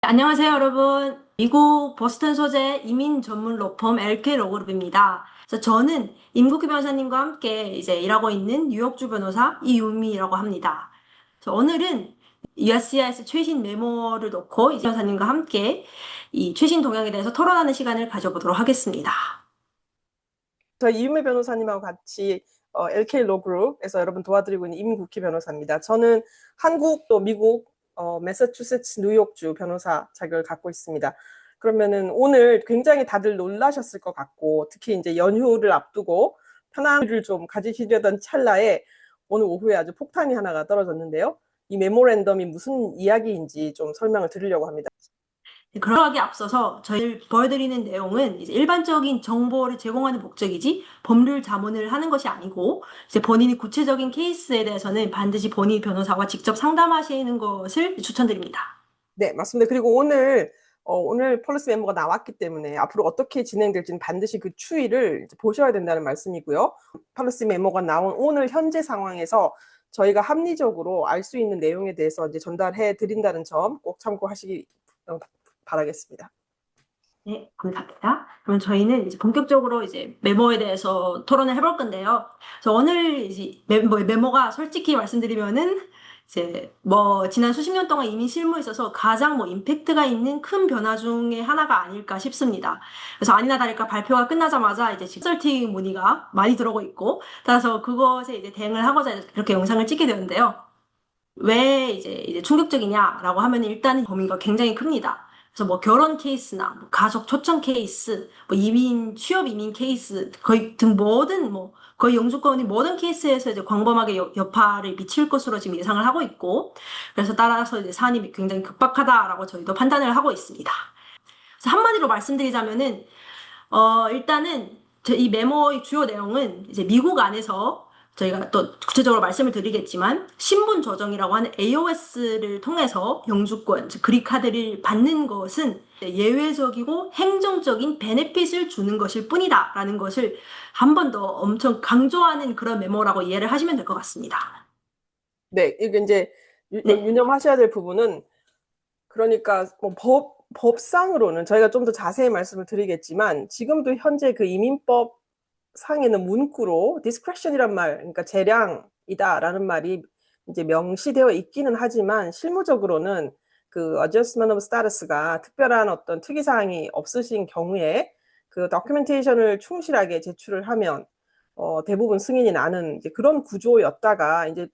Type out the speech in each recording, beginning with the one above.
안녕하세요, 여러분. 미국 보스턴 소재 이민 전문 로펌 LK 로그룹입니다. 그래서 저는 임국희 변호사님과 함께 이제 일하고 있는 뉴욕주 변호사 이유미라고 합니다. 그래서 오늘은 USCIS 최신 메모를 놓고 이 변호사님과 함께 이 최신 동향에 대해서 토론하는 시간을 가져보도록 하겠습니다. 저희 이윤미 변호사님하고 같이 LK 로그룹에서 여러분 도와드리고 있는 임국희 변호사입니다. 저는 한국 또 미국 매사추세츠 뉴욕주 변호사 자격을 갖고 있습니다. 그러면은 오늘 굉장히 다들 놀라셨을 것 같고, 특히 이제 연휴를 앞두고 편한 일을 좀 가지시려던 찰나에 오늘 오후에 아주 폭탄이 하나가 떨어졌는데요. 이 메모랜덤이 무슨 이야기인지 좀 설명을 드리려고 합니다. 그러하기 앞서서 저희 보여드리는 내용은 이제 일반적인 정보를 제공하는 목적이지 법률 자문을 하는 것이 아니고 이제 본인이 구체적인 케이스에 대해서는 반드시 본인 변호사와 직접 상담하시는 것을 추천드립니다. 네, 맞습니다. 그리고 오늘 폴리시 멤버가 나왔기 때문에 앞으로 어떻게 진행될지는 반드시 그 추이를 이제 보셔야 된다는 말씀이고요. 폴리시 멤버가 나온 오늘 현재 상황에서 저희가 합리적으로 알 수 있는 내용에 대해서 이제 전달해 드린다는 점 꼭 참고하시기 바라겠습니다. 네, 감사합니다. 그럼 저희는 이제 본격적으로 이제 메모에 대해서 토론을 해볼 건데요. 그래서 오늘 이제 메모가 솔직히 말씀드리면은 이제 뭐 지난 수십 년 동안 이민 실무에 있어서 가장 뭐 임팩트가 있는 큰 변화 중에 하나가 아닐까 싶습니다. 그래서 아니나 다를까 발표가 끝나자마자 이제 컨설팅 문의가 많이 들어오고 있고, 따라서 그것에 이제 대응을 하고자 이렇게 영상을 찍게 되는데요. 왜 이제 충격적이냐라고 하면 일단은 범위가 굉장히 큽니다. 그래서 뭐 결혼 케이스나 뭐 가족 초청 케이스, 뭐 이민, 취업 이민 케이스, 거의 등 모든 뭐 거의 영주권이 모든 케이스에서 이제 광범하게 여파를 미칠 것으로 지금 예상을 하고 있고, 그래서 따라서 이제 사안이 굉장히 급박하다라고 저희도 판단을 하고 있습니다. 그래서 한마디로 말씀드리자면은 일단은 이 메모의 주요 내용은 이제 미국 안에서 저희가 또 구체적으로 말씀을 드리겠지만 신분 조정이라고 하는 AOS를 통해서 영주권, 즉 그린카드를 받는 것은 예외적이고 행정적인 베네핏을 주는 것일 뿐이다라는 것을 한 번 더 엄청 강조하는 그런 메모라고 이해를 하시면 될 것 같습니다. 네, 이게 이제 네. 유념하셔야 될 부분은, 그러니까 뭐 법상으로는 저희가 좀 더 자세히 말씀을 드리겠지만, 지금도 현재 그 이민법 상에는 문구로 discretion이란 말, 그러니까 재량이다라는 말이 이제 명시되어 있기는 하지만, 실무적으로는 그 adjustment of status가 특별한 어떤 특이사항이 없으신 경우에 그 documentation을 충실하게 제출을 하면 대부분 승인이 나는 이제 그런 구조였다가, 이제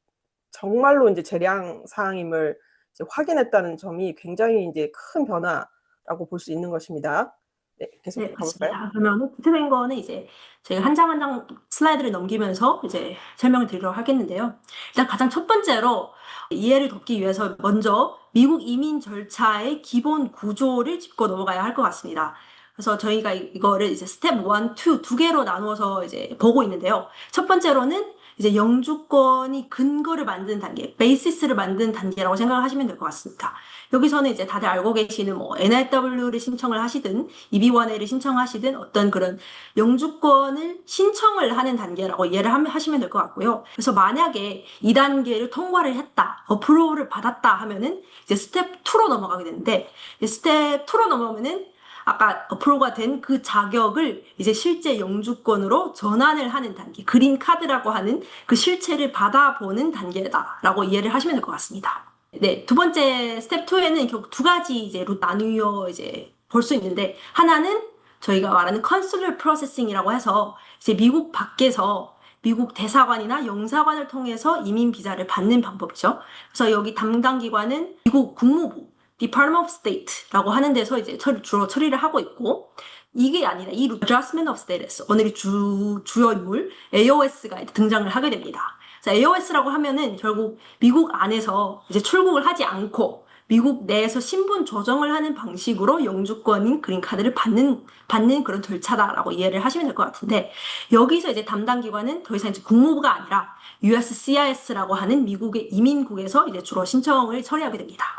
정말로 이제 재량 사항임을 이제 확인했다는 점이 굉장히 이제 큰 변화라고 볼 수 있는 것입니다. 네, 계속 네, 가볼까요? 맞습니다. 그러면 구체적인 거는 이제 저희가 한 장 한 장 슬라이드를 넘기면서 이제 설명을 드리도록 하겠는데요. 일단 가장 첫 번째로 이해를 돕기 위해서 먼저 미국 이민 절차의 기본 구조를 짚고 넘어가야 할 것 같습니다. 그래서 저희가 이거를 이제 스텝 1, 2 두 개로 나누어서 이제 보고 있는데요. 첫 번째로는 이제 영주권이 근거를 만드는 단계, 베이시스를 만드는 단계라고 생각을 하시면 될 것 같습니다. 여기서는 이제 다들 알고 계시는 뭐 NIW를 신청을 하시든 EB1A를 신청하시든 어떤 그런 영주권을 신청을 하는 단계라고 이해를 하시면 될 것 같고요. 그래서 만약에 2단계를 통과를 했다, 어프로브를 받았다 하면은 이제 스텝 2로 넘어가게 되는데, 스텝 2로 넘어가면은 아까 어프로가 된 그 자격을 이제 실제 영주권으로 전환을 하는 단계, 그린 카드라고 하는 그 실체를 받아보는 단계다라고 이해를 하시면 될 것 같습니다. 네, 두 번째 스텝 2에는 결국 두 가지 이제 로 나누어 이제 볼 수 있는데, 하나는 저희가 말하는 컨슐러 프로세싱이라고 해서 이제 미국 밖에서 미국 대사관이나 영사관을 통해서 이민 비자를 받는 방법이죠. 그래서 여기 담당 기관은 미국 국무부, Department of State라고 하는 데서 이제 주로 처리를 하고 있고, 이게 아니라 이 Adjustment of Status, 오늘의 주요 인물 AOS가 등장을 하게 됩니다. AOS라고 하면은 결국 미국 안에서 이제 출국을 하지 않고 미국 내에서 신분 조정을 하는 방식으로 영주권인 그린카드를 받는 그런 절차다라고 이해를 하시면 될 것 같은데, 여기서 이제 담당 기관은 더 이상 이제 국무부가 아니라 USCIS라고 하는 미국의 이민국에서 이제 주로 신청을 처리하게 됩니다.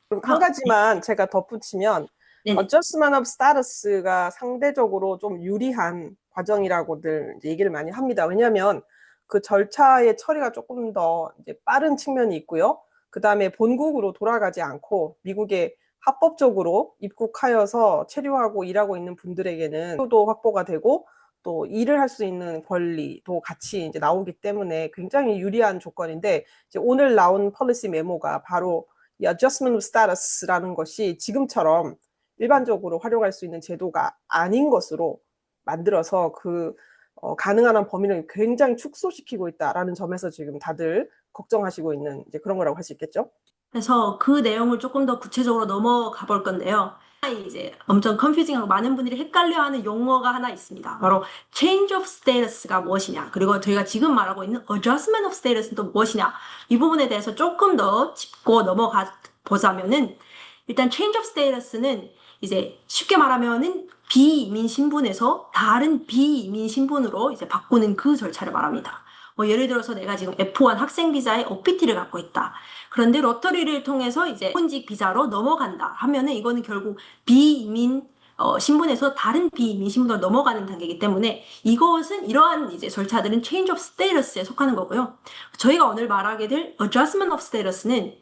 그럼 한 그래서 가지만 제가 덧붙이면, 네네. adjustment of status가 상대적으로 좀 유리한 과정이라고들 이제 얘기를 많이 합니다. 왜냐하면 그 절차의 처리가 조금 더 이제 빠른 측면이 있고요. 그 다음에 본국으로 돌아가지 않고 미국의 합법적으로 입국하여서 체류하고 일하고 있는 분들에게는 도 확보가 되고 또 일을 할 수 있는 권리도 같이 이제 나오기 때문에 굉장히 유리한 조건인데 이제 오늘 나온 폴리시 메모가 바로 이 adjustment of status라는 것이 지금처럼 일반적으로 활용할 수 있는 제도가 아닌 것으로 만들어서 가능한 한 범위를 굉장히 축소시키고 있다라는 점에서 지금 다들 걱정하시고 있는 이제 그런 거라고 할 수 있겠죠. 그래서 그 내용을 조금 더 구체적으로 넘어가 볼 건데요. 이제 엄청 컨퓨징하고 많은 분들이 헷갈려하는 용어가 하나 있습니다. 바로 change of status가 무엇이냐, 그리고 저희가 지금 말하고 있는 adjustment of status는 또 무엇이냐, 이 부분에 대해서 조금 더 짚고 넘어가 보자면은, 일단 change of status는 이제 쉽게 말하면은 비이민 신분에서 다른 비이민 신분으로 이제 바꾸는 그 절차를 말합니다. 뭐 예를 들어서 내가 지금 F1 학생 비자에 OPT를 갖고 있다. 그런데 로터리를 통해서 이제 혼직 비자로 넘어간다 하면은 이거는 결국 비이민 신분에서 다른 비이민 신분으로 넘어가는 단계이기 때문에 이것은 이러한 이제 절차들은 change of status에 속하는 거고요. 저희가 오늘 말하게 될 adjustment of status는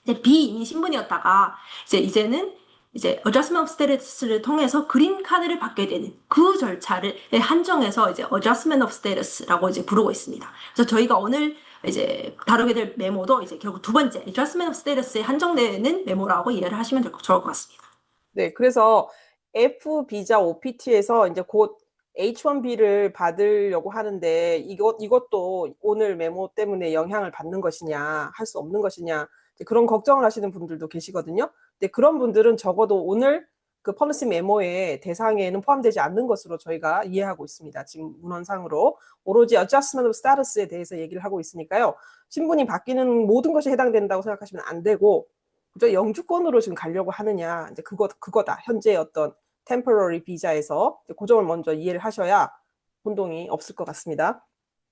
이제 비이민 신분이었다가 이제는 이제 adjustment of status를 통해서 그린 카드를 받게 되는 그 절차를 한정해서 이제 adjustment of status라고 이제 부르고 있습니다. 그래서 저희가 오늘 이제 다루게 될 메모도 이제 결국 두 번째 adjustment of status에 한정되는 메모라고 이해를 하시면 좋을 것 같습니다. 네, 그래서 F 비자 OPT에서 이제 곧 H1B를 받으려고 하는데 이것도 오늘 메모 때문에 영향을 받는 것이냐, 할 수 없는 것이냐, 그런 걱정을 하시는 분들도 계시거든요. 근데 그런 분들은 적어도 오늘 그 폴리시 메모의 대상에는 포함되지 않는 것으로 저희가 이해하고 있습니다. 지금 문헌상으로 오로지 adjustment of status에 대해서 얘기를 하고 있으니까요. 신분이 바뀌는 모든 것이 해당된다고 생각하시면 안 되고, 그죠? 영주권으로 지금 가려고 하느냐, 이제 그거다. 현재 어떤 temporary 비자에서 그 점을 먼저 이해를 하셔야 혼동이 없을 것 같습니다.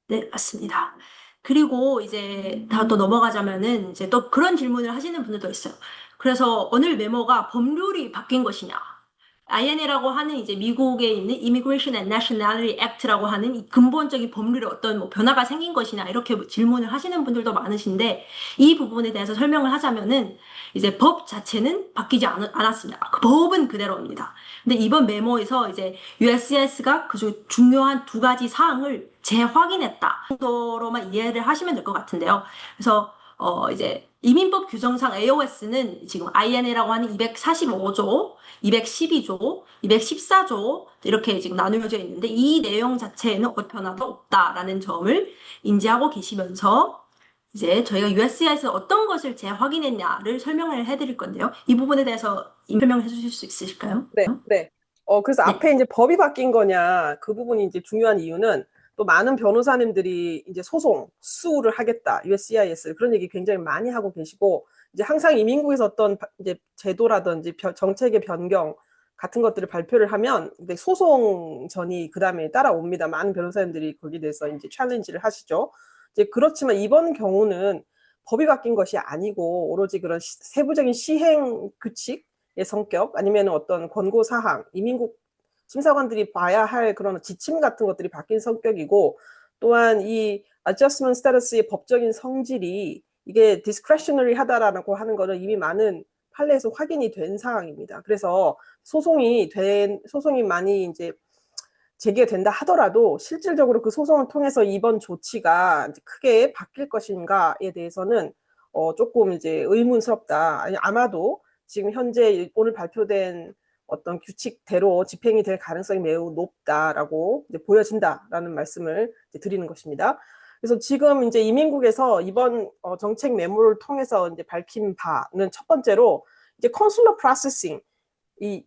네, 맞습니다. 그리고 이제 다 또 넘어가자면은 이제 또 그런 질문을 하시는 분들도 있어요. 그래서 오늘 메모가 법률이 바뀐 것이냐? INA라고 하는 이제 미국에 있는 Immigration and Nationality Act라고 하는 이 근본적인 법률에 어떤 뭐 변화가 생긴 것이냐, 이렇게 질문을 하시는 분들도 많으신데, 이 부분에 대해서 설명을 하자면은 이제 법 자체는 바뀌지 않았습니다. 그 법은 그대로입니다. 근데 이번 메모에서 이제 USCIS가 그 중요한 두 가지 사항을 재확인했다 정도로만 이해를 하시면 될 것 같은데요. 그래서 이제 이민법 규정상 AOS는 지금 INA라고 하는 245조, 212조, 214조 이렇게 지금 나누어져 있는데 이 내용 자체에는 어떤 변화도 없다라는 점을 인지하고 계시면서 이제 저희가 USCIS에서 어떤 것을 재확인했냐를 설명을 해드릴 건데요. 이 부분에 대해서 설명해 주실 수 있으실까요? 네, 네. 그래서 네. 앞에 이제 법이 바뀐 거냐, 그 부분이 이제 중요한 이유는 또 많은 변호사님들이 이제 수를 하겠다, USCIS를 그런 얘기 굉장히 많이 하고 계시고, 이제 항상 이민국에서 어떤 이제 제도라든지 정책의 변경 같은 것들을 발표를 하면 이제 소송전이 그 다음에 따라옵니다. 많은 변호사님들이 거기에 대해서 이제 챌린지를 하시죠. 이제 그렇지만 이번 경우는 법이 바뀐 것이 아니고 오로지 그런 세부적인 시행 규칙 의 성격 아니면 어떤 권고 사항, 이민국 심사관들이 봐야 할 그런 지침 같은 것들이 바뀐 성격이고, 또한 이 adjustment status의 법적인 성질이 이게 discretionary 하다라고 하는 거는 이미 많은 판례에서 확인이 된 사항입니다. 그래서 소송이 많이 이제 제기된다 하더라도 실질적으로 그 소송을 통해서 이번 조치가 이제 크게 바뀔 것인가에 대해서는 조금 이제 의문스럽다. 아마도 지금 현재 오늘 발표된 어떤 규칙대로 집행이 될 가능성이 매우 높다라고 이제 보여진다라는 말씀을 이제 드리는 것입니다. 그래서 지금 이제 이민국에서 이번 정책 메모를 통해서 이제 밝힌 바는 첫 번째로 이제 consular processing, 이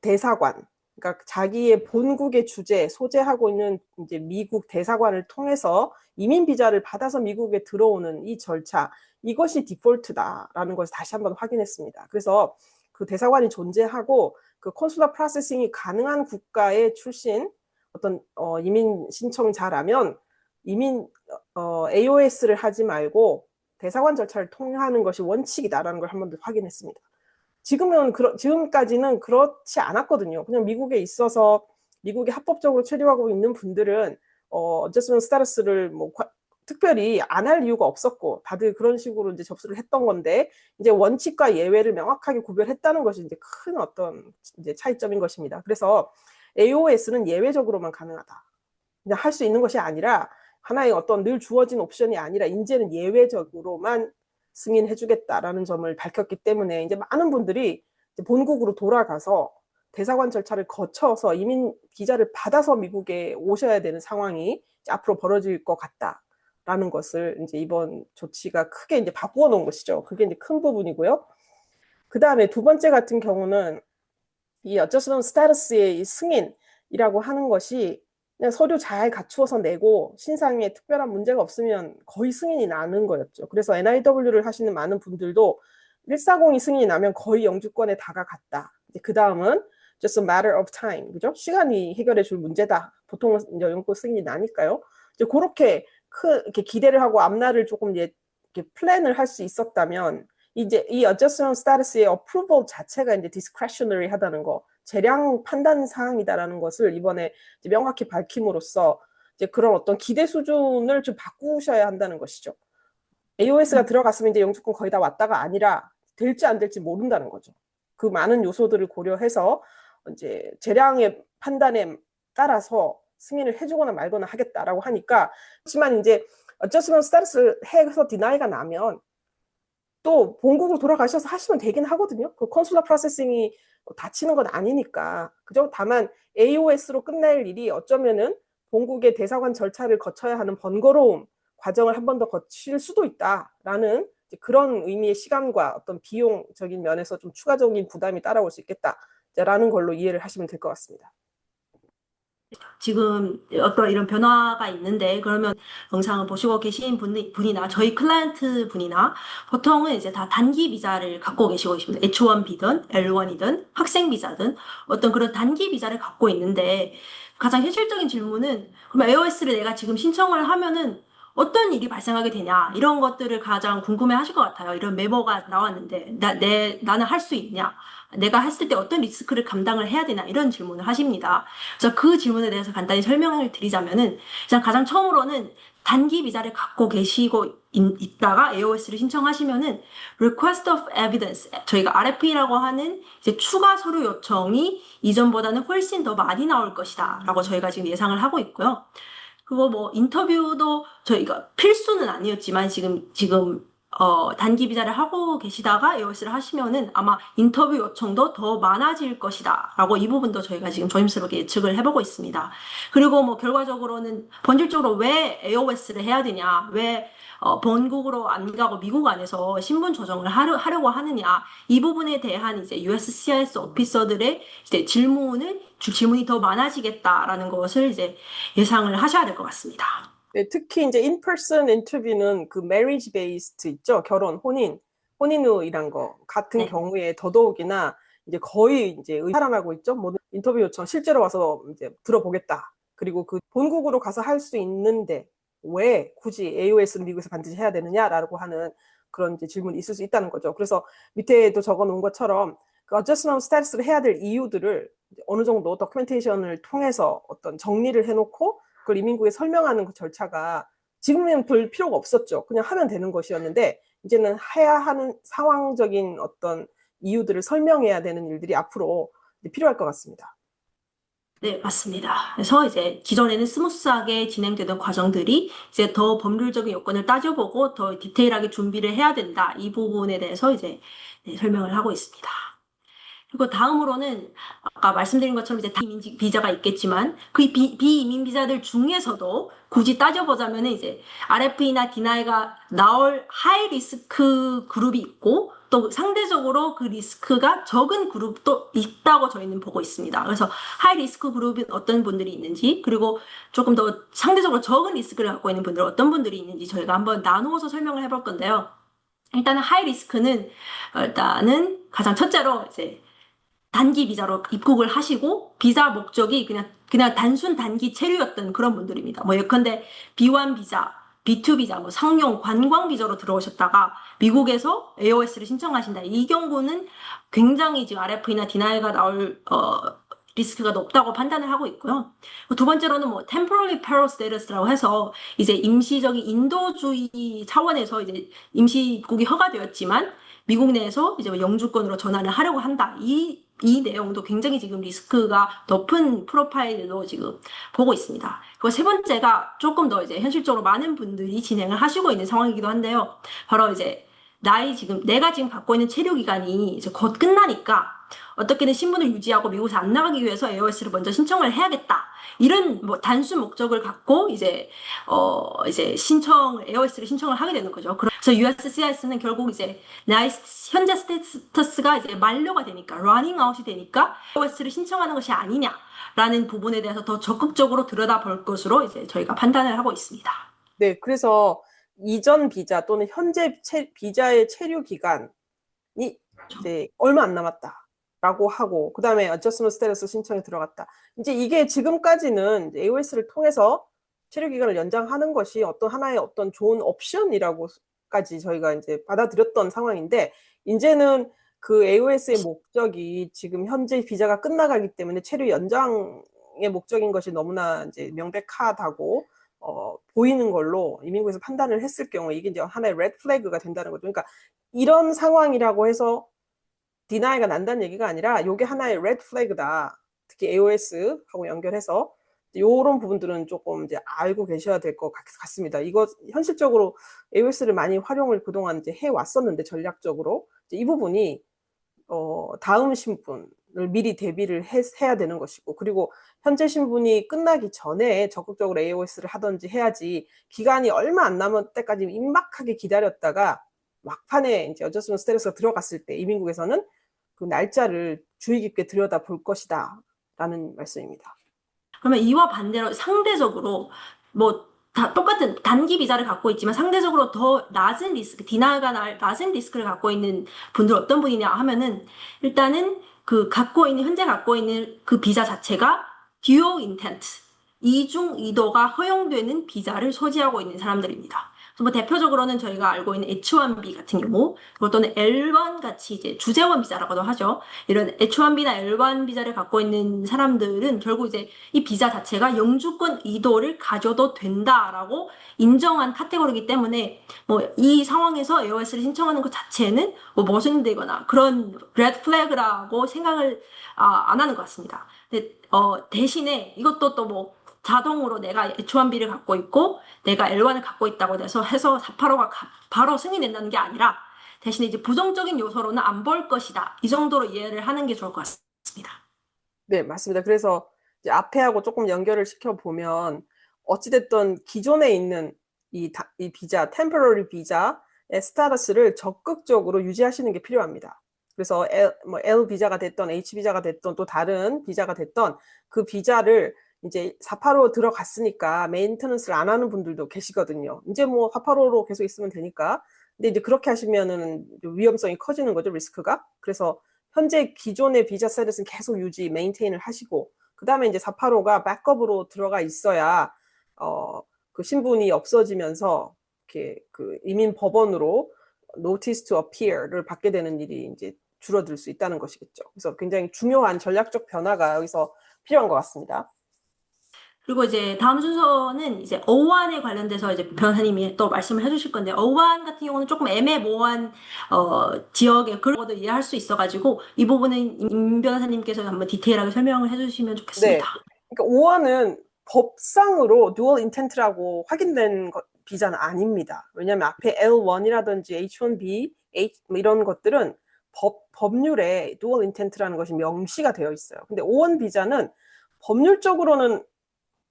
대사관, 그러니까 자기의 본국의 소재하고 있는 이제 미국 대사관을 통해서 이민 비자를 받아서 미국에 들어오는 이 절차, 이것이 디폴트다라는 것을 다시 한번 확인했습니다. 그래서 그 대사관이 존재하고 그 컨슐러 프로세싱이 가능한 국가의 출신 어떤 이민 신청자라면 AOS를 하지 말고 대사관 절차를 통하는 것이 원칙이다라는 걸 한 번 더 확인했습니다. 지금까지는 그렇지 않았거든요. 그냥 미국에 있어서 미국에 합법적으로 체류하고 있는 분들은 adjustment status를 뭐 특별히 안 할 이유가 없었고 다들 그런 식으로 이제 접수를 했던 건데 이제 원칙과 예외를 명확하게 구별했다는 것이 이제 큰 어떤 이제 차이점인 것입니다. 그래서 AOS는 예외적으로만 가능하다. 그냥 할 수 있는 것이 아니라 하나의 어떤 늘 주어진 옵션이 아니라 이제는 예외적으로만 승인해주겠다라는 점을 밝혔기 때문에 이제 많은 분들이 이제 본국으로 돌아가서 대사관 절차를 거쳐서 이민 비자를 받아서 미국에 오셔야 되는 상황이 이제 앞으로 벌어질 것 같다라는 것을 이제 이번 조치가 크게 이제 바꾸어 놓은 것이죠. 그게 이제 큰 부분이고요. 그 다음에 두 번째 같은 경우는 이 adjustment status의 이 승인이라고 하는 것이 그냥 서류 잘 갖추어서 내고 신상에 특별한 문제가 없으면 거의 승인이 나는 거였죠. 그래서 NIW를 하시는 많은 분들도 140이 승인이 나면 거의 영주권에 다가갔다. 그 다음은 just a matter of time, 그죠? 시간이 해결해 줄 문제다. 보통은 영주권 승인이 나니까요. 이제 그렇게 이렇게 기대를 하고 앞날을 조금 이렇게 플랜을 할 수 있었다면 이제 이 adjustment status의 approval 자체가 이제 discretionary 하다는 거, 재량 판단 사항이다라는 것을 이번에 이제 명확히 밝힘으로써 이제 그런 어떤 기대 수준을 좀 바꾸셔야 한다는 것이죠. AOS가 들어갔으면 이제 영주권 거의 다 왔다가 아니라 될지 안 될지 모른다는 거죠. 그 많은 요소들을 고려해서 이제 재량의 판단에 따라서 승인을 해주거나 말거나 하겠다라고 하니까, 하지만 이제 adjustment status를 해서 디나이가 나면 또 본국으로 돌아가셔서 하시면 되긴 하거든요. 그 컨슐러 프로세싱이 다치는 건 아니니까. 그죠? 다만 AOS로 끝낼 일이 어쩌면은 본국의 대사관 절차를 거쳐야 하는 번거로움 과정을 한 번 더 거칠 수도 있다라는 그런 의미의 시간과 어떤 비용적인 면에서 좀 추가적인 부담이 따라올 수 있겠다라는 걸로 이해를 하시면 될 것 같습니다. 지금 어떤 이런 변화가 있는데, 그러면 영상을 보시고 계신 분이나 저희 클라이언트 분이나 보통은 이제 다 단기 비자를 갖고 계시고 있습니다. H1B든 L1이든 학생 비자든 어떤 그런 단기 비자를 갖고 있는데, 가장 현실적인 질문은 그럼 AOS를 내가 지금 신청을 하면은 어떤 일이 발생하게 되냐, 이런 것들을 가장 궁금해 하실 것 같아요. 이런 메모가 나왔는데 나는 할 수 있냐, 내가 했을 때 어떤 리스크를 감당을 해야 되나, 이런 질문을 하십니다. 그래서 그 질문에 대해서 간단히 설명을 드리자면은, 일단 가장 처음으로는 단기 비자를 갖고 계시고 있다가 AOS를 신청하시면은 Request of Evidence, 저희가 RFE라고 하는 이제 추가 서류 요청이 이전보다는 훨씬 더 많이 나올 것이다 라고 저희가 지금 예상을 하고 있고요. 그거 뭐 인터뷰도 저희가 필수는 아니었지만 지금 단기 비자를 하고 계시다가 AOS를 하시면은 아마 인터뷰 요청도 더 많아질 것이다 라고 이 부분도 저희가 지금 조심스럽게 예측을 해보고 있습니다. 그리고 뭐 결과적으로는 본질적으로 왜 AOS를 해야 되냐, 왜 본국으로 안 가고 미국 안에서 신분 조정을 하려고 하느냐, 이 부분에 대한 이제 USCIS 오피서들의 이제 질문이 더 많아지겠다라는 것을 이제 예상을 하셔야 될 것 같습니다. 네, 특히 이제 in-person 인터뷰는 그 marriage based 있죠. 결혼, 혼인 후이란 거 같은 네. 경우에 더더욱이나 이제 거의 이제 살아나고 있죠. 모든 인터뷰 요청 실제로 와서 이제 들어보겠다. 그리고 그 본국으로 가서 할 수 있는데 왜 굳이 AOS는 미국에서 반드시 해야 되느냐라고 하는 그런 이제 질문이 있을 수 있다는 거죠. 그래서 밑에도 적어 놓은 것처럼 그 adjustment status를 해야 될 이유들을 어느 정도 도큐멘테이션을 통해서 어떤 정리를 해놓고 그걸 이민국에 설명하는 그 절차가 지금은 별 필요가 없었죠. 그냥 하면 되는 것이었는데 이제는 해야 하는 상황적인 어떤 이유들을 설명해야 되는 일들이 앞으로 필요할 것 같습니다. 네, 맞습니다. 그래서 이제 기존에는 스무스하게 진행되던 과정들이 이제 더 법률적인 요건을 따져보고 더 디테일하게 준비를 해야 된다. 이 부분에 대해서 이제 설명을 하고 있습니다. 그리고 다음으로는 아까 말씀드린 것처럼 이제 이민 비자가 있겠지만 그 비이민 비자들 중에서도 굳이 따져보자면 이제 RFE나 디나이가 나올 하이 리스크 그룹이 있고 또 상대적으로 그 리스크가 적은 그룹도 있다고 저희는 보고 있습니다. 그래서 하이 리스크 그룹은 어떤 분들이 있는지, 그리고 조금 더 상대적으로 적은 리스크를 갖고 있는 분들은 어떤 분들이 있는지 저희가 한번 나누어서 설명을 해볼 건데요. 일단은 하이 리스크는 일단은 가장 첫째로 이제 단기 비자로 입국을 하시고 비자 목적이 그냥 단순 단기 체류였던 그런 분들입니다. 뭐 예컨대 B1 비자, B2 비자, 뭐 상용 관광 비자로 들어오셨다가 미국에서 AOS를 신청하신다. 이 경우는 굉장히 지금 RFE나 디나이가 나올 리스크가 높다고 판단을 하고 있고요. 두 번째로는 뭐 temporary parole status라고 해서 이제 임시적인 인도주의 차원에서 이제 임시국이 허가되었지만 미국 내에서 이제 뭐 영주권으로 전환을 하려고 한다. 이 내용도 굉장히 지금 리스크가 높은 프로파일로 지금 보고 있습니다. 그리고 세 번째가 조금 더 이제 현실적으로 많은 분들이 진행을 하시고 있는 상황이기도 한데요. 바로 이제 내가 지금 갖고 있는 체류 기간이 이제 곧 끝나니까 어떻게든 신분을 유지하고 미국에서 안 나가기 위해서 AOS를 먼저 신청을 해야겠다. 이런 뭐 단순 목적을 갖고 이제 AOS를 신청을 하게 되는 거죠. 그래서 USCIS는 결국 이제 나의 현재 스테이터스가 이제 만료가 되니까, 러닝 아웃이 되니까 AOS를 신청하는 것이 아니냐라는 부분에 대해서 더 적극적으로 들여다볼 것으로 이제 저희가 판단을 하고 있습니다. 네, 그래서 이전 비자 또는 현재 비자의 체류 기간이 이제 얼마 안 남았다라고 하고, 그 다음에 adjustment status 신청이 들어갔다. 이제 이게 지금까지는 AOS를 통해서 체류 기간을 연장하는 것이 하나의 어떤 좋은 옵션이라고까지 저희가 이제 받아들였던 상황인데, 이제는 그 AOS의 목적이 지금 현재 비자가 끝나가기 때문에 체류 연장의 목적인 것이 너무나 이제 명백하다고 보이는 걸로 이민국에서 판단을 했을 경우 이게 이제 하나의 레드 플래그가 된다는 거죠. 그러니까 이런 상황이라고 해서 디나이가 난다는 얘기가 아니라 이게 하나의 레드 플래그다. 특히 AOS하고 연결해서 이런 부분들은 조금 이제 알고 계셔야 될 것 같습니다. 이거 현실적으로 AOS를 많이 활용을 그동안 이제 해왔었는데 전략적으로 이 부분이 다음 신분을 미리 대비를 해야 되는 것이고, 그리고 현재 신분이 끝나기 전에 적극적으로 AOS를 하든지 해야지 기간이 얼마 안 남은 때까지 임박하게 기다렸다가 막판에 이제 어저스먼트 스테이터스가 들어갔을 때 이민국에서는 그 날짜를 주의 깊게 들여다볼 것이다 라는 말씀입니다. 그러면 이와 반대로 상대적으로 뭐 다 똑같은 단기 비자를 갖고 있지만 상대적으로 더 낮은 리스크, 디나가 낮은 리스크를 갖고 있는 분들 어떤 분이냐 하면은 일단은 현재 갖고 있는 그 비자 자체가 dual intent, 이중 의도가 허용되는 비자를 소지하고 있는 사람들입니다. 그래서 뭐 대표적으로는 저희가 알고 있는 H1B 같은 경우, 또는 L1 같이 이제 주재원 비자라고도 하죠. 이런 H1B나 L1 비자를 갖고 있는 사람들은 결국 이제 이 비자 자체가 영주권 의도를 가져도 된다라고 인정한 카테고리이기 때문에 뭐 이 상황에서 AOS를 신청하는 것 자체는 뭐 모순되거나 그런 레드 플래그라고 생각을 안 하는 것 같습니다. 근데 대신에 이것도 또 뭐 자동으로 내가 H1B를 갖고 있고 내가 L1을 갖고 있다고 해서 485가 바로 승인된다는 게 아니라 대신에 이제 부정적인 요소로는 안 볼 것이다. 이 정도로 이해를 하는 게 좋을 것 같습니다. 네, 맞습니다. 그래서 이제 앞에하고 조금 연결을 시켜보면 어찌됐든 기존에 있는 이 비자, 템포러리 비자의 스타터스를 적극적으로 유지하시는 게 필요합니다. 그래서 L 비자가 됐던 H 비자가 됐던 또 다른 비자가 됐던 그 비자를 이제 485 들어갔으니까 메인테넌스를 안 하는 분들도 계시거든요. 이제 뭐 485로 계속 있으면 되니까. 근데 이제 그렇게 하시면은 위험성이 커지는 거죠, 리스크가. 그래서 현재 기존의 비자 스테이터스는 계속 유지, 메인테인을 하시고, 그 다음에 이제 485가 백업으로 들어가 있어야 그 신분이 없어지면서 이렇게 그 이민 법원으로 notice to appear를 받게 되는 일이 이제 줄어들 수 있다는 것이겠죠. 그래서 굉장히 중요한 전략적 변화가 여기서 필요한 것 같습니다. 그리고 이제 다음 순서는 이제 어완에 관련돼서 이제 변호사님이 또 말씀을 해주실 건데, 어완 같은 경우는 조금 애매모호한 지역의 그거도 이해할 수 있어가지고 이 부분은 임 변호사님께서 한번 디테일하게 설명을 해주시면 좋겠습니다. 네. 그러니까 5원은 법상으로 dual intent라고 확인된 비자는 아닙니다. 왜냐하면 앞에 L1이라든지 H1B, 뭐 이런 것들은 법률에 dual intent라는 것이 명시가 되어 있어요. 근데 5원 비자는 법률적으로는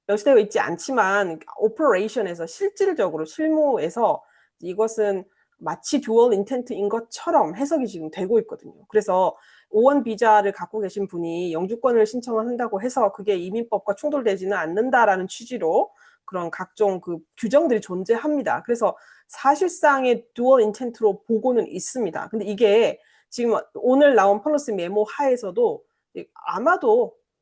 명시되어 있지 않지만 오퍼레이션에서 실질적으로 실무에서 이것은 마치 듀얼 인텐트인 것처럼 해석이 지금 되고 있거든요. 그래서 5원 비자를 갖고 계신 분이 영주권을 신청을 한다고 해서 그게 이민법과 충돌되지는 않는다라는 취지로 그런 각종 그 규정들이 존재합니다. 그래서 사실상의 듀얼 인텐트로 보고는 있습니다. 근데 이게 지금 오늘 나온 폴리시 메모 하에서도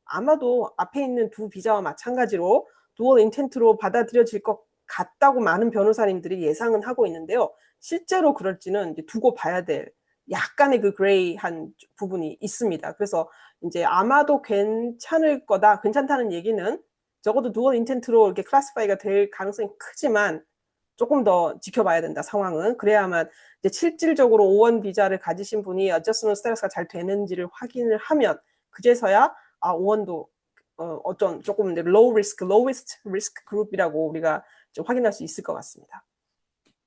아마도 앞에 있는 두 비자와 마찬가지로 듀얼 인텐트로 받아들여질 것 같다고 많은 변호사님들이 예상은 하고 있는데요. 실제로 그럴지는 이제 두고 봐야 될 약간의 그 그레이한 부분이 있습니다. 그래서 이제 아마도 괜찮을 거다. 괜찮다는 얘기는 적어도 dual intent로 이렇게 클래시파이가 될 가능성이 크지만 조금 더 지켜봐야 된다, 상황은. 그래야만 이제 실질적으로 O1 비자를 가지신 분이 adjustment status가 잘 되는지를 확인을 하면 그제서야 O1도 어떤 조금 lowest risk group이라고 우리가 좀 확인할 수 있을 것 같습니다.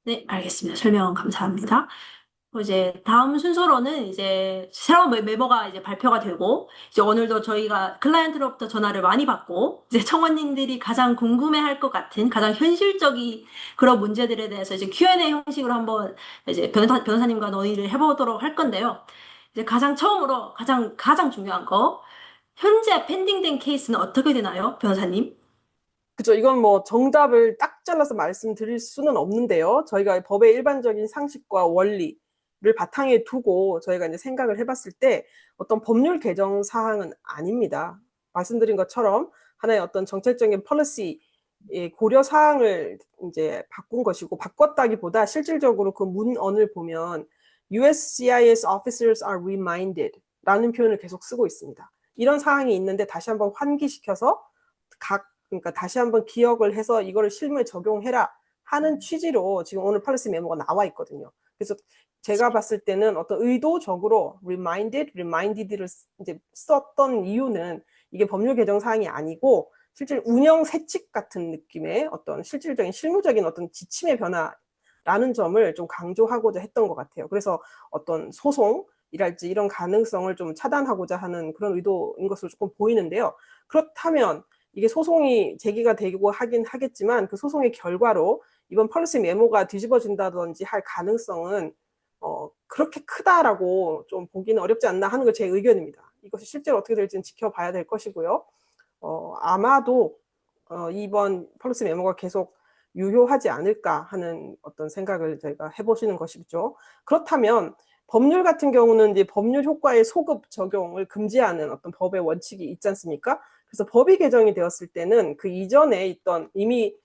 네, 알겠습니다. 설명 감사합니다. 이제 다음 순서로는 이제 새로운 메모가 이제 발표가 되고, 이제 오늘도 저희가 클라이언트로부터 전화를 많이 받고, 이제 청원님들이 가장 궁금해할 것 같은 가장 현실적인 그런 문제들에 대해서 이제 Q&A 형식으로 한번 이제 변호사님과 논의를 해보도록 할 건데요. 이제 가장 처음으로 가장 중요한 거, 현재 펜딩된 케이스는 어떻게 되나요, 변호사님? 그죠. 이건 뭐 정답을 딱 잘라서 말씀드릴 수는 없는데요. 저희가 법의 일반적인 상식과 원리를 바탕에 두고 저희가 이제 생각을 해봤을 때 어떤 법률 개정 사항은 아닙니다. 말씀드린 것처럼 하나의 어떤 정책적인 폴리시 고려 사항을 이제 바꾼 것이고, 바꿨다기보다 실질적으로 그 문언을 보면 USCIS officers are reminded 라는 표현을 계속 쓰고 있습니다. 이런 사항이 있는데 다시 한번 환기시켜서 그러니까 다시 한번 기억을 해서 이거를 실무에 적용해라 하는 취지로 지금 오늘 폴리시 메모가 나와 있거든요. 그래서 제가 봤을 때는 어떤 의도적으로 reminded를 이제 썼던 이유는 이게 법률 개정 사항이 아니고 실질 운영 세칙 같은 느낌의 어떤 실질적인 실무적인 어떤 지침의 변화라는 점을 좀 강조하고자 했던 것 같아요. 그래서 어떤 소송이랄지 이런 가능성을 좀 차단하고자 하는 그런 의도인 것으로 조금 보이는데요. 그렇다면 이게 소송이 제기가 되고 하긴 하겠지만 그 소송의 결과로 이번 폴리시 메모가 뒤집어진다든지 할 가능성은 그렇게 크다라고 좀 보기는 어렵지 않나 하는 게 제 의견입니다. 이것이 실제로 어떻게 될지는 지켜봐야 될 것이고요. 아마도 이번 폴리시 메모가 계속 유효하지 않을까 하는 어떤 생각을 저희가 해보시는 것이죠. 그렇다면 법률 같은 경우는 이제 법률 효과의 소급 적용을 금지하는 어떤 법의 원칙이 있지 않습니까? 그래서 법이 개정이 되었을 때는 그 이전에 있던 이미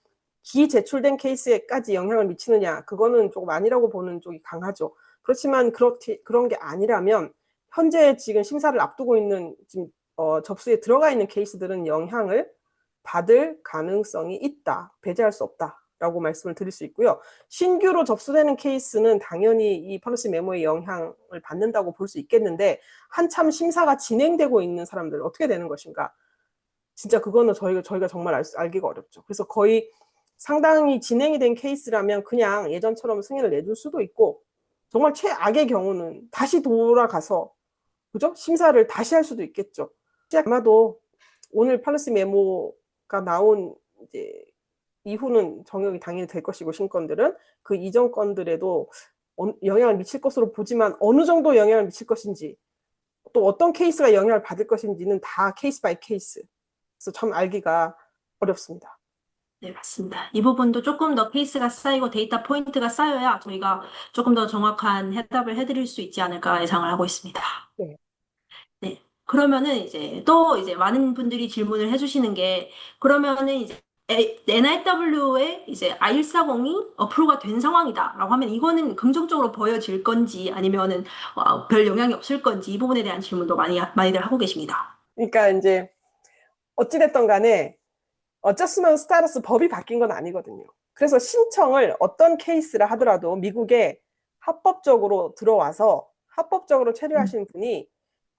기제출된 케이스에까지 영향을 미치느냐, 그거는 조금 아니라고 보는 쪽이 강하죠. 그렇지만 그런 게 아니라면 현재 지금 심사를 앞두고 있는 지금 접수에 들어가 있는 케이스들은 영향을 받을 가능성이 있다, 배제할 수 없다라고 말씀을 드릴 수 있고요. 신규로 접수되는 케이스는 당연히 이 폴리시 메모의 영향을 받는다고 볼 수 있겠는데 한참 심사가 진행되고 있는 사람들 어떻게 되는 것인가? 진짜 그거는 저희가 정말 알기가 어렵죠. 그래서 거의 상당히 진행이 된 케이스라면 그냥 예전처럼 승인을 내줄 수도 있고, 정말 최악의 경우는 다시 돌아가서 그죠? 심사를 다시 할 수도 있겠죠. 아마도 오늘 폴리시 메모가 나온 이제 이후는 정역이 당연히 될 것이고, 신건들은 그 이전 건들에도 영향을 미칠 것으로 보지만 어느 정도 영향을 미칠 것인지, 또 어떤 케이스가 영향을 받을 것인지는 다 케이스 바이 케이스. 그래서 참 알기가 어렵습니다. 네, 맞습니다. 이 부분도 조금 더 케이스가 쌓이고 데이터 포인트가 쌓여야 저희가 조금 더 정확한 해답을 해드릴 수 있지 않을까 예상을 하고 있습니다. 네. 네. 그러면은 이제 또 이제 많은 분들이 질문을 해주시는 게 그러면은 이제 NIW에 이제 I140이 어프로가 된 상황이다라고 하면 이거는 긍정적으로 보여질 건지 아니면은 별 영향이 없을 건지 이 부분에 대한 질문도 많이들 하고 계십니다. 그러니까 이제 어찌됐든 간에 어쩌스먼 스타러스 법이 바뀐 건 아니거든요. 그래서 신청을 어떤 케이스라 하더라도 미국에 합법적으로 들어와서 합법적으로 체류하신 분이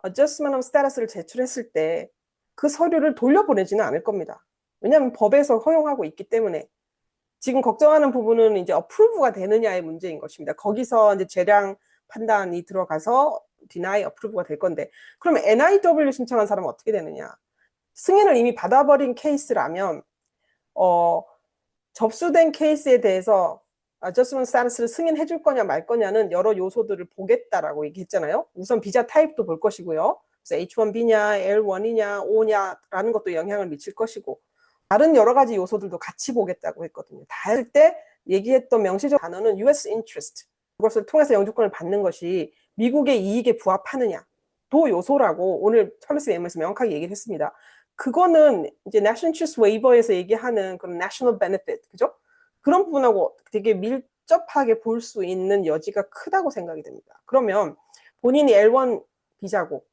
Adjustment of Status를 제출했을 때 그 서류를 돌려보내지는 않을 겁니다. 왜냐하면 법에서 허용하고 있기 때문에. 지금 걱정하는 부분은 이제 approve가 되느냐의 문제인 것입니다. 거기서 이제 재량 판단이 들어가서 deny, approve가 될 건데, 그럼 NIW 신청한 사람은 어떻게 되느냐? 승인을 이미 받아버린 케이스라면 접수된 케이스에 대해서 adjustment status를 승인해 줄 거냐 말 거냐는 여러 요소들을 보겠다라고 얘기했잖아요. 우선 비자 타입도 볼 것이고요. 그래서 H1B냐, L1이냐, O냐라는 것도 영향을 미칠 것이고, 다른 여러 가지 요소들도 같이 보겠다고 했거든요. 다 할 때 얘기했던 명시적 단어는 US interest, 그것을 통해서 영주권을 받는 것이 미국의 이익에 부합하느냐도 요소라고 오늘 폴리시 메모에서 명확하게 얘기를 했습니다. 그거는 이제 National Interest Waiver에서 얘기하는 그런 National Benefit, 그죠? 그런 부분하고 되게 밀접하게 볼 수 있는 여지가 크다고 생각이 됩니다. 그러면 본인이 L1 비자고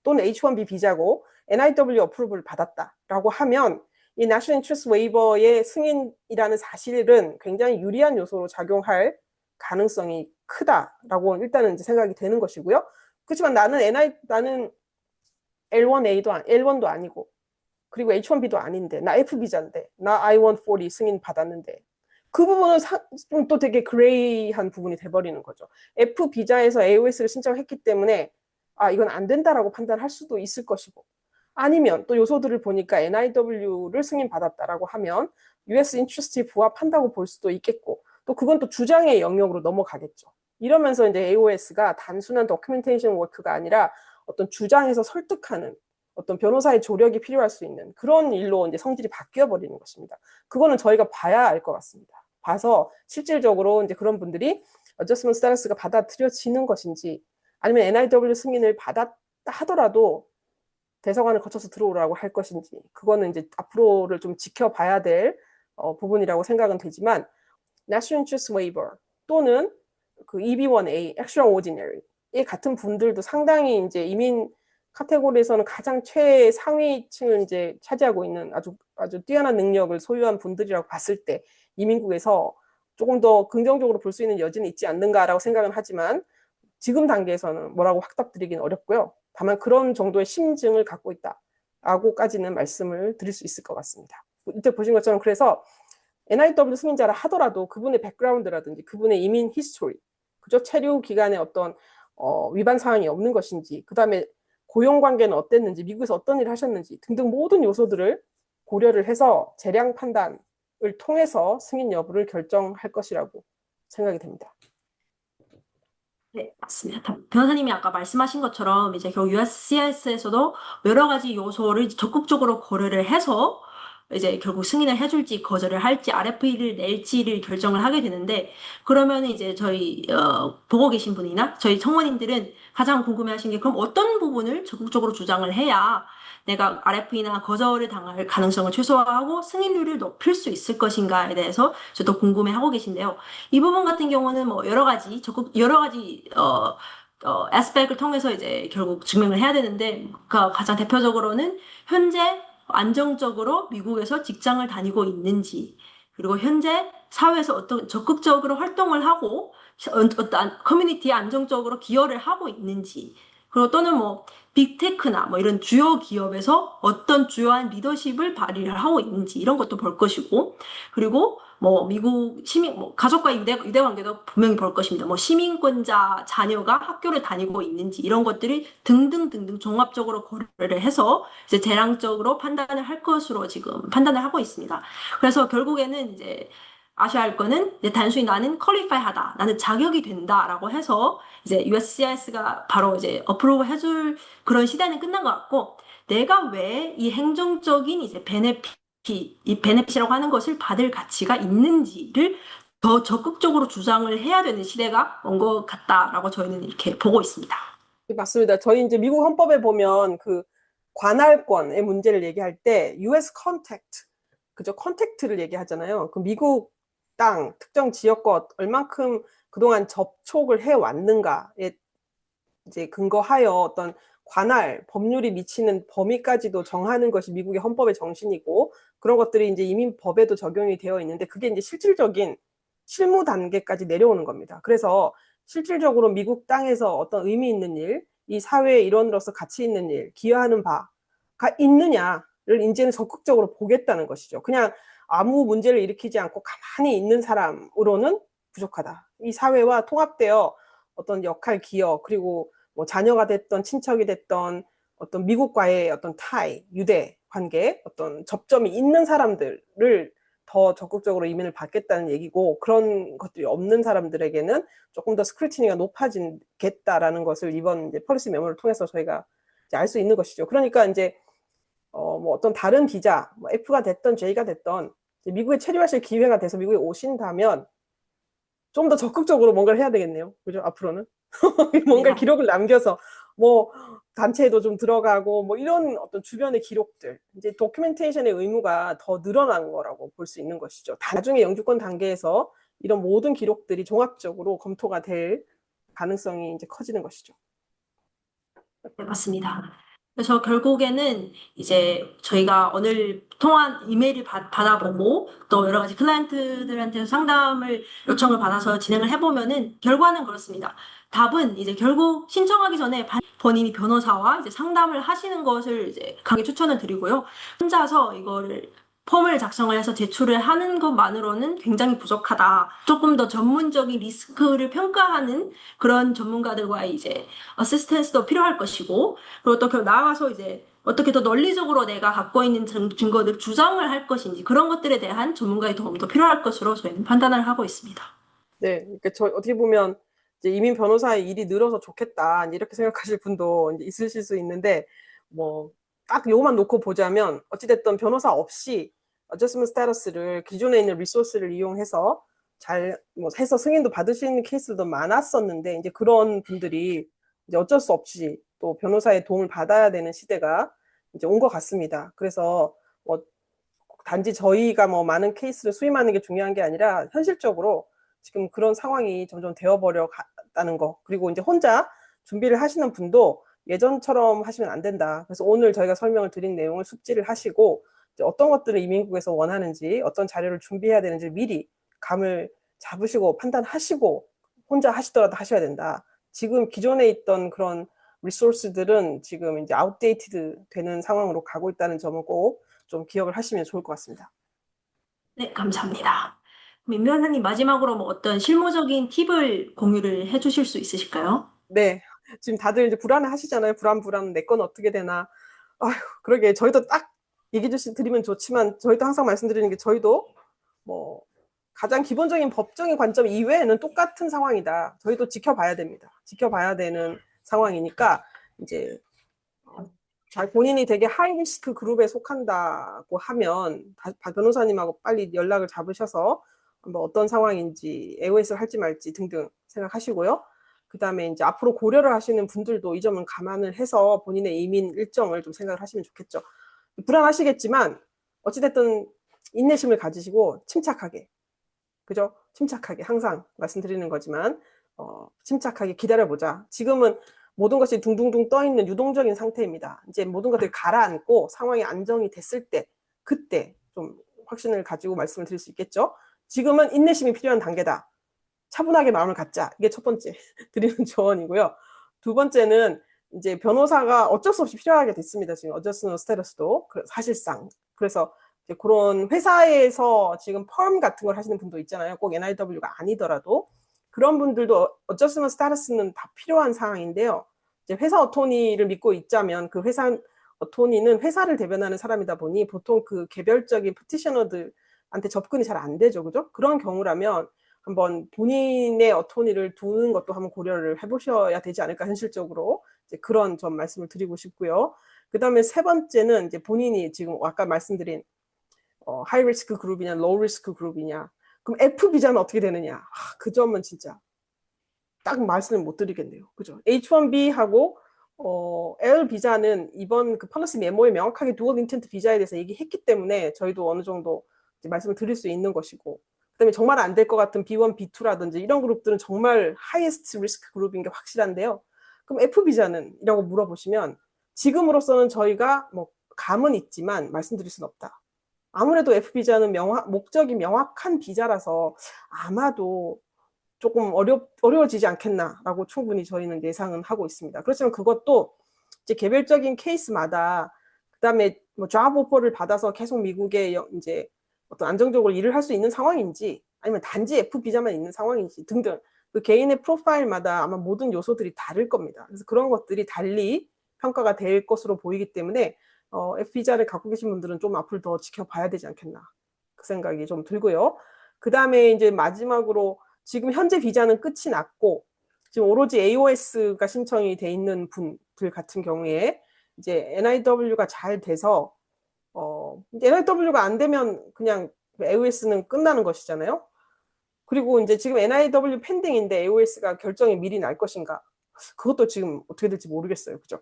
또는 H1B 비자고 NIW 어프로브를 받았다라고 하면 이 National Interest Waiver의 승인이라는 사실은 굉장히 유리한 요소로 작용할 가능성이 크다라고 일단은 이제 생각이 되는 것이고요. 그렇지만 나는 L1도 아니고 그리고 H1B도 아닌데 나 F 비자인데 나 I-140 승인 받았는데 그 부분은 또 되게 그레이한 부분이 돼버리는 거죠. F 비자에서 AOS를 신청했기 때문에 이건 안 된다라고 판단할 수도 있을 것이고 아니면 또 요소들을 보니까 NIW를 승인받았다라고 하면 US 인트러스트에 부합한다고 볼 수도 있겠고 또 그건 또 주장의 영역으로 넘어가겠죠. 이러면서 이제 AOS가 단순한 도큐멘테이션 워크가 아니라 어떤 주장에서 설득하는 어떤 변호사의 조력이 필요할 수 있는 그런 일로 이제 성질이 바뀌어 버리는 것입니다. 그거는 저희가 봐야 알 것 같습니다. 봐서 실질적으로 이제 그런 분들이 어저스먼트 스타터스가 받아들여지는 것인지 아니면 NIW 승인을 받았다 하더라도 대사관을 거쳐서 들어오라고 할 것인지 그거는 이제 앞으로를 좀 지켜봐야 될 부분이라고 생각은 되지만 National Interest Waiver 또는 그 EB1A Extraordinary 이 같은 분들도 상당히 이제 이민 카테고리에서는 가장 최상위층을 이제 차지하고 있는 아주 뛰어난 능력을 소유한 분들이라고 봤을 때 이민국에서 조금 더 긍정적으로 볼 수 있는 여지는 있지 않는가라고 생각은 하지만 지금 단계에서는 뭐라고 확답드리기는 어렵고요. 다만 그런 정도의 심증을 갖고 있다라고까지는 말씀을 드릴 수 있을 것 같습니다. 이때 보신 것처럼 그래서 NIW 승인자라 하더라도 그분의 백그라운드라든지 그분의 이민 히스토리, 그죠? 체류 기간에 어떤 위반 사항이 없는 것인지, 그 다음에 고용 관계는 어땠는지, 미국에서 어떤 일을 하셨는지 등등 모든 요소들을 고려를 해서 재량 판단을 통해서 승인 여부를 결정할 것이라고 생각이 됩니다. 네, 맞습니다. 변호사님이 아까 말씀하신 것처럼 이제 결국 USCIS에서도 여러 가지 요소를 적극적으로 고려를 해서 이제 결국 승인을 해줄지 거절을 할지 RFE를 낼지를 결정을 하게 되는데 그러면 이제 저희 보고 계신 분이나 저희 청원인들은 가장 궁금해하신 게 그럼 어떤 부분을 적극적으로 주장을 해야 내가 RFE나 거절을 당할 가능성을 최소화하고 승인률을 높일 수 있을 것인가에 대해서 저도 궁금해하고 계신데요. 이 부분 같은 경우는 뭐 여러 가지 에스펙을 통해서 이제 결국 증명을 해야 되는데 가장 대표적으로는 현재 안정적으로 미국에서 직장을 다니고 있는지 그리고 현재 사회에서 어떤 적극적으로 활동을 하고 어떤 커뮤니티에 안정적으로 기여를 하고 있는지 그리고 또는 뭐 빅테크나 뭐 이런 주요 기업에서 어떤 주요한 리더십을 발휘를 하고 있는지 이런 것도 볼 것이고 그리고 뭐 미국 시민 뭐 가족과의 유대 관계도 분명히 볼 것입니다. 뭐 시민권자 자녀가 학교를 다니고 있는지 이런 것들이 등등등등 종합적으로 고려를 해서 이제 재량적으로 판단을 할 것으로 지금 판단을 하고 있습니다. 그래서 결국에는 이제 아셔야 할 거는 이제 단순히 나는 퀄리파이하다, 나는 자격이 된다라고 해서 이제 USCIS가 바로 이제 어프로브 해줄 그런 시대는 끝난 것 같고 내가 왜 이 행정적인 이제 이 베네핏이라고 하는 것을 받을 가치가 있는지를 더 적극적으로 주장을 해야 되는 시대가 온 것 같다라고 저희는 이렇게 보고 있습니다. 맞습니다. 저희 이제 미국 헌법에 보면 그 관할권의 문제를 얘기할 때 US contact, 그죠? 컨택트를 얘기하잖아요. 그 미국 땅, 특정 지역과 얼만큼 그동안 접촉을 해 왔는가에 이제 근거하여 어떤 관할, 법률이 미치는 범위까지도 정하는 것이 미국의 헌법의 정신이고 그런 것들이 이제 이민법에도 적용이 되어 있는데 그게 이제 실질적인 실무 단계까지 내려오는 겁니다. 그래서 실질적으로 미국 땅에서 어떤 의미 있는 일, 이 사회의 일원으로서 가치 있는 일, 기여하는 바가 있느냐를 이제는 적극적으로 보겠다는 것이죠. 그냥 아무 문제를 일으키지 않고 가만히 있는 사람으로는 부족하다. 이 사회와 통합되어 어떤 역할, 기여, 그리고 뭐 자녀가 됐던 친척이 됐던 어떤 미국과의 어떤 타이, 유대 관계, 어떤 접점이 있는 사람들을 더 적극적으로 이민을 받겠다는 얘기고 그런 것들이 없는 사람들에게는 조금 더 스크루티니가 높아지겠다라는 것을 이번 이제 폴리시 메모를 통해서 저희가 알 수 있는 것이죠. 그러니까 이제 뭐 어떤 다른 비자, 뭐 F가 됐던 J가 됐던 미국에 체류하실 기회가 돼서 미국에 오신다면 좀 더 적극적으로 뭔가를 해야 되겠네요. 그죠? 앞으로는. 뭔가 기록을 남겨서 뭐 단체에도 좀 들어가고 뭐 이런 어떤 주변의 기록들 이제 도큐멘테이션의 의무가 더 늘어난 거라고 볼 수 있는 것이죠. 나중에 영주권 단계에서 이런 모든 기록들이 종합적으로 검토가 될 가능성이 이제 커지는 것이죠. 네, 맞습니다. 그래서 결국에는 이제 저희가 오늘 통한 이메일을 받아보고 또 여러 가지 클라이언트들한테 상담을 요청을 받아서 진행을 해보면은 결과는 그렇습니다. 답은 이제 결국 신청하기 전에 본인이 변호사와 이제 상담을 하시는 것을 이제 강하게 추천을 드리고요. 혼자서 이거를 폼을 작성을 해서 제출을 하는 것만으로는 굉장히 부족하다. 조금 더 전문적인 리스크를 평가하는 그런 전문가들과의 이제 어시스턴스도 필요할 것이고, 그리고 또 나아가서 이제 어떻게 더 논리적으로 내가 갖고 있는 증거들 주장을 할 것인지 그런 것들에 대한 전문가의 도움도 필요할 것으로 저희는 판단을 하고 있습니다. 네, 그러니까 저 어떻게 보면 이제 이민 변호사의 일이 늘어서 좋겠다 이제 이렇게 생각하실 분도 이제 있으실 수 있는데 뭐 딱 요것만 놓고 보자면 어찌됐든 변호사 없이 어저스먼트 스테이터스를 기존에 있는 리소스를 이용해서 잘 뭐 해서 승인도 받을 수 있는 케이스도 많았었는데 이제 그런 분들이 이제 어쩔 수 없이 또 변호사의 도움을 받아야 되는 시대가 이제 온 것 같습니다. 그래서 뭐 단지 저희가 뭐 많은 케이스를 수임하는 게 중요한 게 아니라 현실적으로 지금 그런 상황이 점점 되어버려 갔다는 거. 그리고 이제 혼자 준비를 하시는 분도 예전처럼 하시면 안 된다. 그래서 오늘 저희가 설명을 드린 내용을 숙지를 하시고 이제 어떤 것들을 이민국에서 원하는지 어떤 자료를 준비해야 되는지 미리 감을 잡으시고 판단하시고 혼자 하시더라도 하셔야 된다. 지금 기존에 있던 그런 리소스들은 지금 이제 아웃데이티드 되는 상황으로 가고 있다는 점을 꼭 좀 기억을 하시면 좋을 것 같습니다. 네, 감사합니다. 민 변호사님 마지막으로 뭐 어떤 실무적인 팁을 공유를 해주실 수 있으실까요? 네. 지금 다들 이제 불안해 하시잖아요. 불안, 내 건 어떻게 되나. 아휴, 그러게. 저희도 딱 얘기 드리면 좋지만, 저희도 항상 말씀드리는 게 저희도 뭐, 가장 기본적인 법적인 관점 이외에는 똑같은 상황이다. 저희도 지켜봐야 됩니다. 지켜봐야 되는 상황이니까, 이제, 잘 본인이 되게 하이리스크 그룹에 속한다고 하면, 변호사님하고 빨리 연락을 잡으셔서, 뭐 어떤 상황인지, AOS를 할지 말지 등등 생각하시고요. 그 다음에 이제 앞으로 고려를 하시는 분들도 이 점은 감안을 해서 본인의 이민 일정을 좀 생각을 하시면 좋겠죠. 불안하시겠지만 어찌됐든 인내심을 가지시고 침착하게, 그죠? 침착하게 항상 말씀드리는 거지만 침착하게 기다려보자. 지금은 모든 것이 둥둥둥 떠있는 유동적인 상태입니다. 이제 모든 것들이 가라앉고 상황이 안정이 됐을 때 그때 좀 확신을 가지고 말씀을 드릴 수 있겠죠. 지금은 인내심이 필요한 단계다. 차분하게 마음을 갖자. 이게 첫 번째 드리는 조언이고요. 두 번째는 이제 변호사가 어쩔 수 없이 필요하게 됐습니다. 지금 어저스먼트 스테이터스도 사실상. 그래서 이제 그런 회사에서 지금 펌 같은 걸 하시는 분도 있잖아요. 꼭 NIW가 아니더라도 그런 분들도 어저스먼트 스테이터스는 다 필요한 상황인데요. 이제 회사 어토니를 믿고 있자면 그 회사 어토니는 회사를 대변하는 사람이다 보니 보통 그 개별적인 petitioner들한테 접근이 잘 안 되죠. 그죠? 그런 경우라면 한번 본인의 어토니를 두는 것도 한번 고려를 해보셔야 되지 않을까 현실적으로 이제 그런 점 말씀을 드리고 싶고요. 그 다음에 세 번째는 이제 본인이 지금 아까 말씀드린 하이 리스크 그룹이냐 로우 리스크 그룹이냐 그럼 F 비자는 어떻게 되느냐 그 점은 진짜 딱 말씀을 못 드리겠네요. 그죠? H1B하고 L 비자는 이번 그 펄러시 메모에 명확하게 두얼 인텐트 비자에 대해서 얘기했기 때문에 저희도 어느 정도 말씀을 드릴 수 있는 것이고 그다음에 정말 안 될 것 같은 B1, B2라든지 이런 그룹들은 정말 하이에스트 리스크 그룹인 게 확실한데요. 그럼 F 비자는? 이라고 물어보시면 지금으로서는 저희가 뭐 감은 있지만 말씀드릴 수는 없다. 아무래도 F 비자는 목적이 명확한 비자라서 아마도 조금 어려워지지 않겠나라고 충분히 저희는 예상은 하고 있습니다. 그렇지만 그것도 이제 개별적인 케이스마다 그다음에 뭐 잡 오퍼를 받아서 계속 미국에 이제 어떤 안정적으로 일을 할 수 있는 상황인지 아니면 단지 F 비자만 있는 상황인지 등등 그 개인의 프로파일마다 아마 모든 요소들이 다를 겁니다. 그래서 그런 것들이 달리 평가가 될 것으로 보이기 때문에 F 비자를 갖고 계신 분들은 좀 앞으로 더 지켜봐야 되지 않겠나 그 생각이 좀 들고요. 그 다음에 이제 마지막으로 지금 현재 비자는 끝이 났고 지금 오로지 AOS가 신청이 돼 있는 분들 같은 경우에 이제 NIW가 잘 돼서 NIW가 안 되면 그냥 AOS는 끝나는 것이잖아요. 그리고 이제 지금 NIW 펜딩인데 AOS가 결정이 미리 날 것인가? 그것도 지금 어떻게 될지 모르겠어요. 그죠?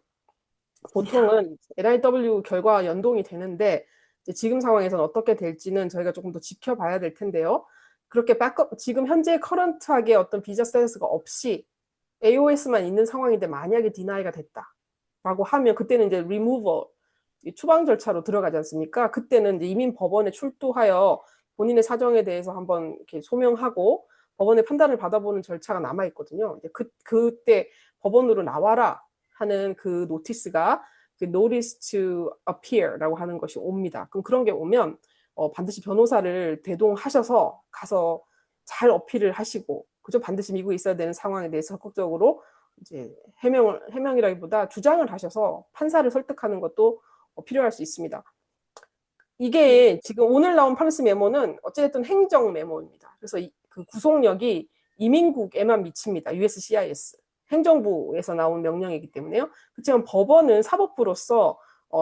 보통은 NIW 결과와 연동이 되는데 지금 상황에서는 어떻게 될지는 저희가 조금 더 지켜봐야 될 텐데요. 그렇게 지금 현재 커런트하게 어떤 비자 스테이터스가 없이 AOS만 있는 상황인데 만약에 디나이가 됐다. 라고 하면 그때는 이제 removal, 추방 절차로 들어가지 않습니까? 그때는 이제 이민 법원에 출두하여 본인의 사정에 대해서 한번 이렇게 소명하고 법원의 판단을 받아보는 절차가 남아 있거든요. 이제 그때 법원으로 나와라 하는 그 노티스가 그 notice to appear라고 하는 것이 옵니다. 그럼 그런 게 오면 반드시 변호사를 대동하셔서 가서 잘 어필을 하시고, 그죠? 반드시 미국에 있어야 되는 상황에 대해서 적극적으로 이제 해명이라기보다 주장을 하셔서 판사를 설득하는 것도 필요할 수 있습니다. 이게 지금 오늘 나온 팔러스 메모는 어쨌든 행정 메모입니다. 그래서 그 구속력이 이민국에만 미칩니다. USCIS. 행정부에서 나온 명령이기 때문에요. 그렇지만 법원은 사법부로서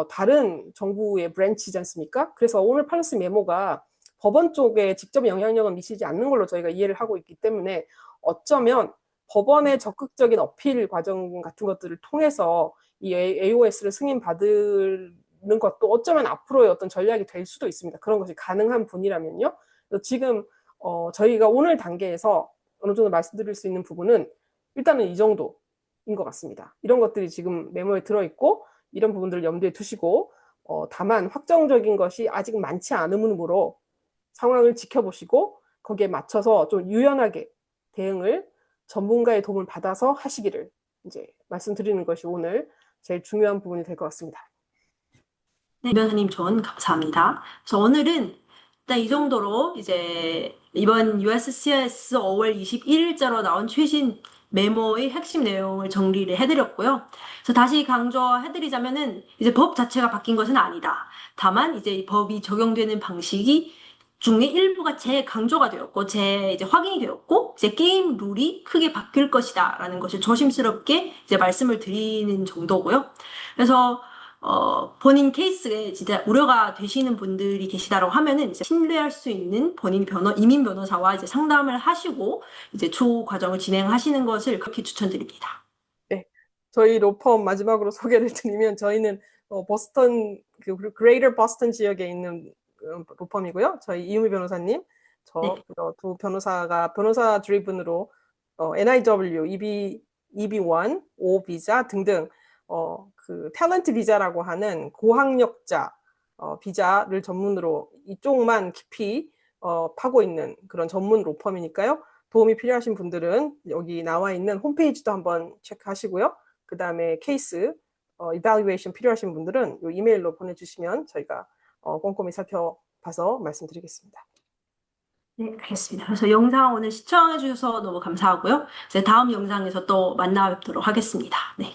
다른 정부의 브랜치지 않습니까? 그래서 오늘 팔러스 메모가 법원 쪽에 직접 영향력을 미치지 않는 걸로 저희가 이해를 하고 있기 때문에 어쩌면 법원의 적극적인 어필 과정 같은 것들을 통해서 이 AOS를 승인받을 것도 어쩌면 앞으로의 어떤 전략이 될 수도 있습니다. 그런 것이 가능한 분이라면요. 지금 저희가 오늘 단계에서 어느 정도 말씀드릴 수 있는 부분은 일단은 이 정도인 것 같습니다. 이런 것들이 지금 메모에 들어있고 이런 부분들을 염두에 두시고 다만 확정적인 것이 아직 많지 않으므로 상황을 지켜보시고 거기에 맞춰서 좀 유연하게 대응을 전문가의 도움을 받아서 하시기를 이제 말씀드리는 것이 오늘 제일 중요한 부분이 될 것 같습니다. 네, 변호사님 조언 감사합니다. 그래서 오늘은 일단 이 정도로 이제 이번 USCIS 5월 21일자로 나온 최신 메모의 핵심 내용을 정리를 해드렸고요. 그래서 다시 강조해드리자면은 이제 법 자체가 바뀐 것은 아니다. 다만 이제 이 법이 적용되는 방식이 중에 일부가 재강조가 되었고, 이제 확인이 되었고, 이제 게임 룰이 크게 바뀔 것이다라는 것을 조심스럽게 이제 말씀을 드리는 정도고요. 그래서 본인 케이스에 진짜 우려가 되시는 분들이 계시다라고 하면은 이제 신뢰할 수 있는 본인 이민 변호사와 이제 상담을 하시고 이제 추후 과정을 진행하시는 것을 그렇게 추천드립니다. 네, 저희 로펌 마지막으로 소개를 드리면 저희는 보스턴 그 그레이터 보스턴 지역에 있는 로펌이고요. 저희 이유미 변호사님, 네. 두 변호사가 변호사 드리븐으로 NIW, EB1, O 비자 등등 그 탤런트 비자라고 하는 고학력자 비자를 전문으로 이쪽만 깊이 파고 있는 그런 전문 로펌이니까요. 도움이 필요하신 분들은 여기 나와 있는 홈페이지도 한번 체크하시고요. 그 다음에 케이스 이발리에이션 필요하신 분들은 이 이메일로 보내주시면 저희가 꼼꼼히 살펴봐서 말씀드리겠습니다. 네, 알겠습니다. 그래서 영상 오늘 시청해 주셔서 너무 감사하고요. 이제 다음 영상에서 또 만나 뵙도록 하겠습니다. 네.